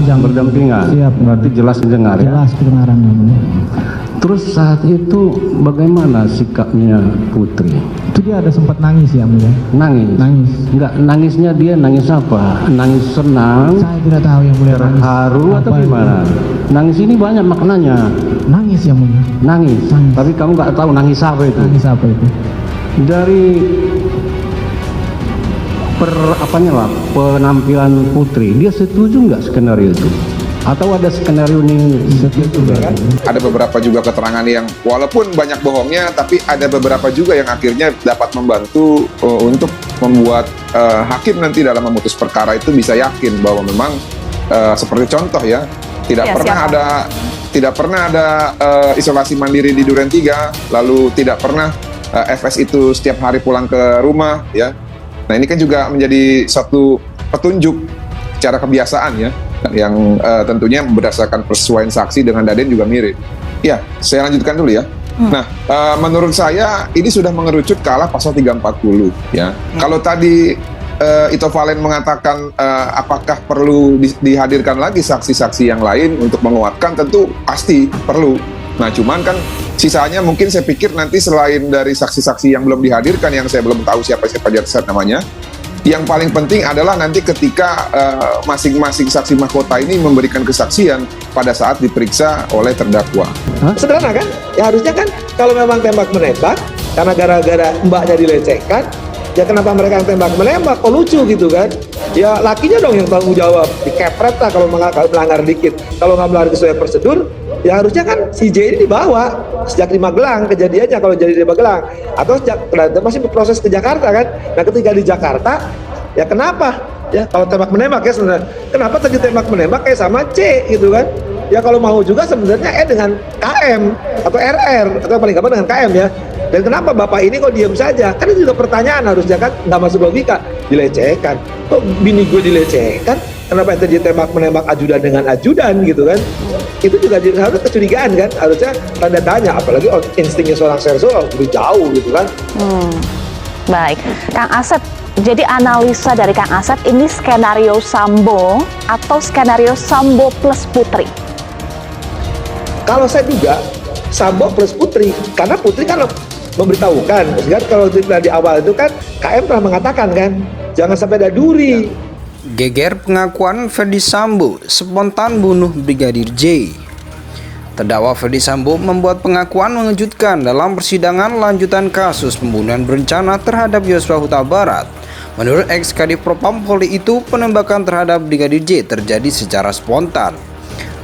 panjang. Berdampingan. Siap. Berarti jelas didengar ya. Jelas kedengaran yang mulia. Terus saat itu bagaimana sikapnya Putri? Itu dia ada sempat nangis ya mulia. Nangis? Nangis. Enggak, nangisnya dia nangis apa? Nangis senang? Saya tidak tahu yang mulia. Terharu atau Apa gimana? itu? Nangis ini banyak maknanya. Nangis ya mulia. Nangis. Nangis. Tapi kamu nggak tahu nangis apa itu? Nangis apa itu? Dari penampilan Putri, dia setuju nggak skenario itu? Atau ada skenario ini setuju kan? Ada beberapa juga keterangan yang walaupun banyak bohongnya, tapi ada beberapa juga yang akhirnya dapat membantu untuk membuat hakim nanti dalam memutus perkara itu bisa yakin bahwa memang seperti contoh ya, tidak pernah ada isolasi mandiri di Duren 3, lalu tidak pernah FS itu setiap hari pulang ke rumah ya. Nah ini kan juga menjadi satu petunjuk secara kebiasaan ya, yang tentunya berdasarkan persesuaian saksi dengan Daden juga mirip. Ya, saya lanjutkan dulu ya. Nah, menurut saya ini sudah mengerucut ke arah pasal 340 ya. Kalau tadi Ito Valen mengatakan apakah perlu dihadirkan lagi saksi-saksi yang lain untuk menguatkan, tentu pasti perlu. Nah, cuman kan sisanya mungkin saya pikir nanti selain dari saksi-saksi yang belum dihadirkan, yang saya belum tahu siapa-siapa namanya, yang paling penting adalah nanti ketika masing-masing saksi mahkota ini memberikan kesaksian pada saat diperiksa oleh terdakwa. Sederhana kan? Ya harusnya kan kalau memang tembak menembak karena gara-gara mbaknya dilecehkan, ya kenapa mereka yang tembak menembak? Kok lucu gitu kan? Ya lakinya dong yang tanggung jawab, dikepret lah kalau melanggar dikit. Kalau nggak melanggar sesuai prosedur, ya harusnya kan si J ini dibawa sejak di Magelang kejadiannya, kalau jadi di Magelang, atau sejak masih berproses ke Jakarta kan. Nah ketika di Jakarta, ya kenapa ya kalau tembak menembak ya sebenarnya, kenapa tadi tembak menembak sama C gitu kan? Ya kalau mau juga sebenarnya dengan KM atau RR atau paling gampang dengan KM ya. Dan kenapa bapak ini kok diam saja? Kan itu juga pertanyaan, harusnya kan nggak masuk logika. Dilecehkan, kok bini gue dilecehkan? Kenapa tadi tembak menembak ajudan dengan ajudan gitu kan? Itu juga harus kecurigaan kan? Harusnya tanda tanya, apalagi instingnya seorang serso lebih jauh gitu kan? Baik, Kang Asep. Jadi analisa dari Kang Asep, ini skenario Sambo atau skenario Sambo plus Putri? Kalau saya juga Sambo plus Putri, karena Putri kan memberitahukan. Kan kalau di awal itu kan KM telah mengatakan kan, jangan sampai ada duri. Geger pengakuan Ferdi Sambo spontan bunuh Brigadir J. Terdakwa Ferdi Sambo membuat pengakuan mengejutkan dalam persidangan lanjutan kasus pembunuhan berencana terhadap Yosua Huta Barat. Menurut ex-Kadif Propam Polri itu, penembakan terhadap Brigadir J terjadi secara spontan.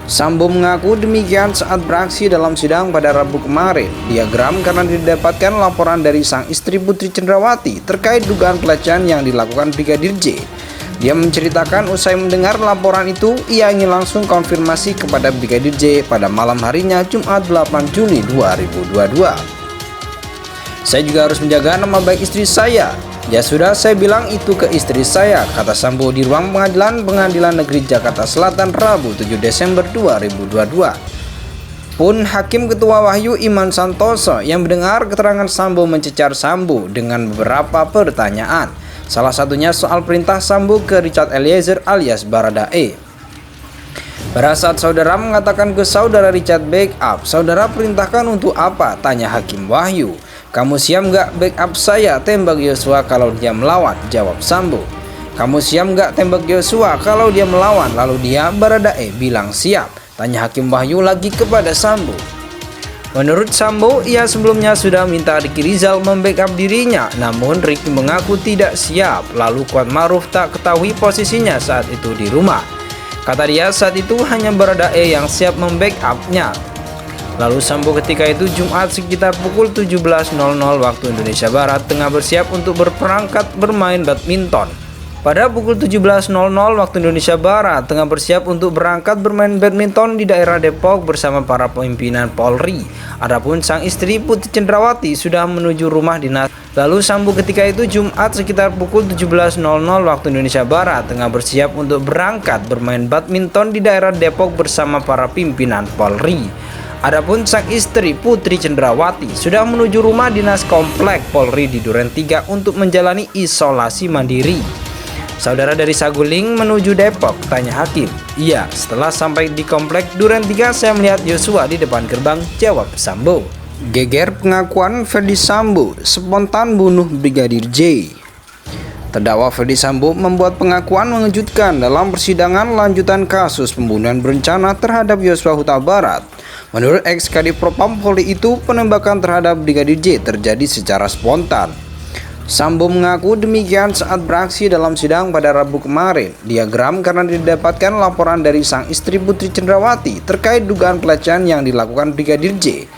Sambo mengaku demikian saat beraksi dalam sidang pada Rabu kemarin. Diagram karena didapatkan laporan dari sang istri Putri Cendrawati terkait dugaan pelecehan yang dilakukan Brigadir J. Dia menceritakan usai mendengar laporan itu, ia ingin langsung konfirmasi kepada Brigadir J pada malam harinya Jumat 8 Juni 2022. Saya juga harus menjaga nama baik istri saya. Ya sudah, saya bilang itu ke istri saya, kata Sambo di ruang Pengadilan Negeri Jakarta Selatan Rabu 7 Desember 2022. Pun Hakim Ketua Wahyu Iman Santoso yang mendengar keterangan Sambo mencecar Sambo dengan beberapa pertanyaan. Salah satunya soal perintah Sambo ke Richard Eliezer alias Baradae. Pada saat saudara mengatakan ke saudara Richard backup, saudara perintahkan untuk apa? Tanya Hakim Wahyu. Kamu siap nggak backup saya tembak Yosua kalau dia melawan? Jawab Sambo. Kamu siap nggak tembak Yosua kalau dia melawan? Lalu dia Baradae bilang siap. Tanya Hakim Wahyu lagi kepada Sambo. Menurut Sambo, ia sebelumnya sudah minta Ricky Rizal membackup dirinya, namun Ricky mengaku tidak siap. Lalu Kuat Maruf tak ketahui posisinya saat itu di rumah. Kata dia saat itu hanya Baradae yang siap membackupnya. Lalu Sambo ketika itu Jumat sekitar pukul 17.00 waktu Indonesia Barat tengah bersiap untuk berperangkat bermain badminton. Pada pukul 17.00 waktu Indonesia Barat tengah bersiap untuk berangkat bermain badminton di daerah Depok bersama para pimpinan Polri. Adapun sang istri Putri Cendrawati sudah menuju rumah dinas. Lalu Sambo ketika itu Jumat sekitar pukul 17.00 waktu Indonesia Barat tengah bersiap untuk berangkat bermain badminton di daerah Depok bersama para pimpinan Polri. Adapun sang istri Putri Cendrawati sudah menuju rumah dinas komplek Polri di Duren 3 untuk menjalani isolasi mandiri. Saudara dari Saguling menuju Depok, tanya hakim. Iya, setelah sampai di komplek Duren 3 saya melihat Yosua di depan gerbang, jawab Sambo. Geger pengakuan Ferdi Sambo, spontan bunuh Brigadir J. Terdakwa Ferdi Sambo membuat pengakuan mengejutkan dalam persidangan lanjutan kasus pembunuhan berencana terhadap Yosua Huta Barat. Menurut ex-Kadif Propam Polri itu, penembakan terhadap Brigadir J terjadi secara spontan. Sambo mengaku demikian saat beraksi dalam sidang pada Rabu kemarin. Dia geram karena didapatkan laporan dari sang istri Putri Cendrawati terkait dugaan pelecehan yang dilakukan Brigadir J.